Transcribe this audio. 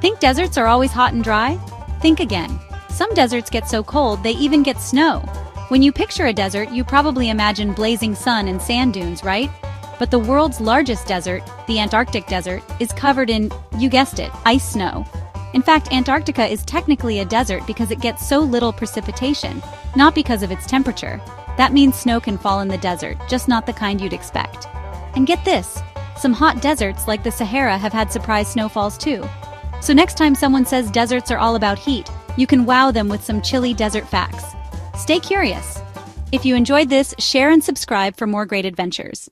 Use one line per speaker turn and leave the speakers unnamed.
Think deserts are always hot and dry? Think again. Some deserts get so cold they even get snow. When you picture a desert, you probably imagine blazing sun and sand dunes, right? But the world's largest desert, the Antarctic Desert, is covered in, you guessed it, ice snow. In fact, Antarctica is technically a desert because it gets so little precipitation, not because of its temperature. That means snow can fall in the desert, just not the kind you'd expect. And get this, some hot deserts like the Sahara have had surprise snowfalls too. So next time someone says deserts are all about heat, you can wow them with some chilly desert facts. Stay curious. If you enjoyed this, share and subscribe for more great adventures.